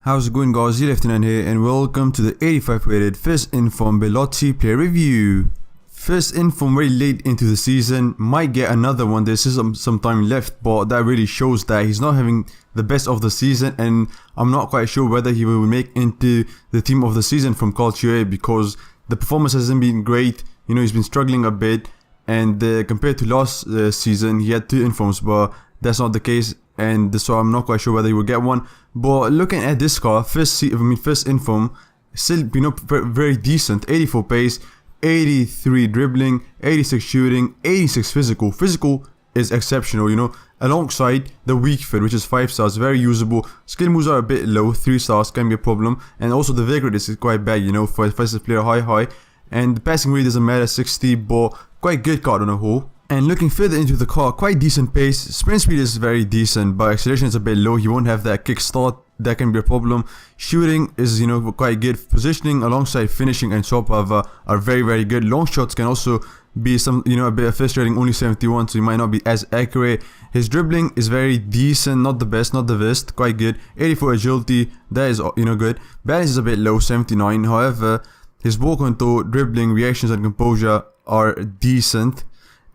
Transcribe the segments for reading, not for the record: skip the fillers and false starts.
How's it going, guys? Lieutenant here, and welcome to the 85 rated first in from Belotti player review. First in from very late into the season, might get another one. There's some time left, but that really shows that he's not having the best of the season, and I'm not quite sure whether he will make into the team of the season from Culture because the performance hasn't been great. You know, he's been struggling a bit, and compared to last season, he had 2 informs, but that's not the case, and so I'm not quite sure whether he will get one. But looking at this car, first inform, still very decent. 84 pace, 83 dribbling, 86 shooting, 86 physical. Physical is exceptional, you know, alongside the weak foot, which is 5 stars, very usable. Skill moves are a bit low, 3 stars can be a problem, and also the vigor is quite bad, you know, for a first player high, and the passing rate doesn't matter, 60, but quite good card on a whole. And looking further into the car, quite decent pace, sprint speed is very decent, but acceleration is a bit low. He won't have that kick start, that can be a problem. Shooting is, you know, quite good. Positioning alongside finishing and shot power are very good. Long shots can also be a bit frustrating, only 71, so he might not be as accurate. His dribbling is very decent, not the best, not the best, quite good. 84 agility, that is, you know, good. Balance is a bit low, 79. However, his ball control, dribbling, reactions and composure are decent.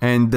And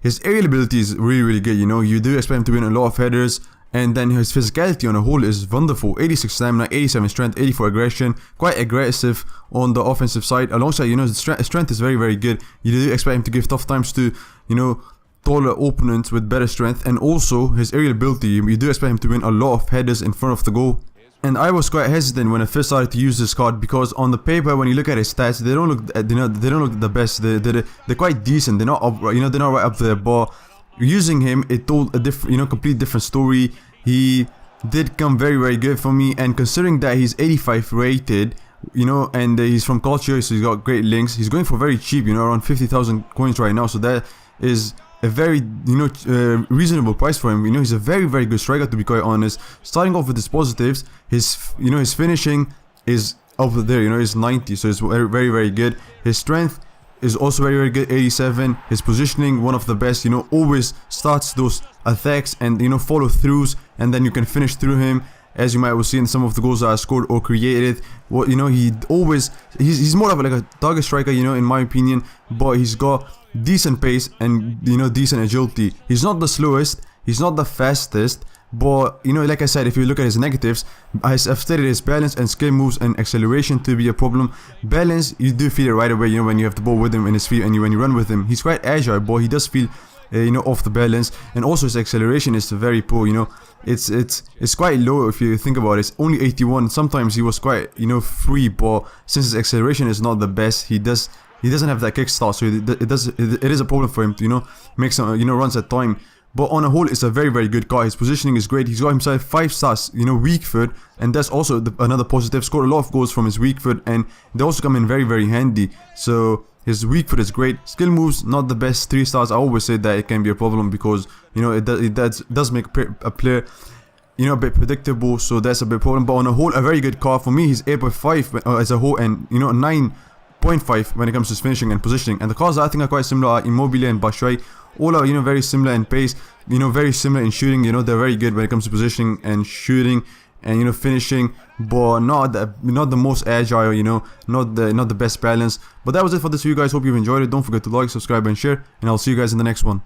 his aerial ability is really good, you know. You do expect him to win a lot of headers. And then his physicality on a whole is wonderful. 86 stamina, 87 strength, 84 aggression. Quite aggressive on the offensive side. Alongside, you know, his strength is very good. You do expect him to give tough times to, you know, taller opponents with better strength. And also his aerial ability, you do expect him to win a lot of headers in front of the goal. And I was quite hesitant when I first started to use this card because on the paper, when you look at his stats, they don't look, they don't look the best. They're quite decent. They're not up, you know, they're not right up there. But using him, it told a different, you know, complete different story. He did come very good for me, and considering that he's 85 rated, you know, and he's from Culture, so he's got great links. He's going for very cheap, you know, around 50,000 coins right now. So that is a very, you know, reasonable price for him. You know, he's a very good striker, to be quite honest. Starting off with his positives, his, you know, his finishing is over there, you know, it's 90, so it's very good. His strength is also very good, 87. His positioning, one of the best, you know, always starts those attacks and, you know, follow throughs, and then you can finish through him, as you might have seen some of the goals that are scored or created. Well, you know, he's more of like a target striker, you know, in my opinion, but he's got decent pace and, you know, decent agility. He's not the slowest, he's not the fastest, but, you know, like I said, if you look at his negatives, I've stated his balance and skill moves and acceleration to be a problem. Balance, you do feel it right away, you know, when you have the ball with him in his feet and when you run with him. He's quite agile, but he does feel, you know, off the balance. And also his acceleration is very poor, you know. It's quite low if you think about it. It's only 81. Sometimes he was quite, you know, free, but since his acceleration is not the best, he doesn't have that kickstart, so it is a problem for him to, you know, make some, you know, runs at time. But on a whole, it's a very good car. His positioning is great. He's got himself 5 stars, you know, weak foot, and that's also another positive. Scored a lot of goals from his weak foot, and they also come in very handy. So his weak foot is great. Skill moves, not the best, 3 stars. I always say that it can be a problem because, you know, it does make a player, you know, a bit predictable. So that's a bit problem. But on a whole, a very good car. For me, he's 8.5 as a whole, and, you know, 9.5 when it comes to his finishing and positioning. And the cars that I think are quite similar are Immobile and Batshuayi. All are, you know, very similar in pace, you know, very similar in shooting. You know, they're very good when it comes to positioning and shooting and, you know, finishing, but not the most agile, you know, not the best balance. But that was it for this video, guys. Hope you've enjoyed it. Don't forget to like, subscribe and share, and I'll see you guys in the next one.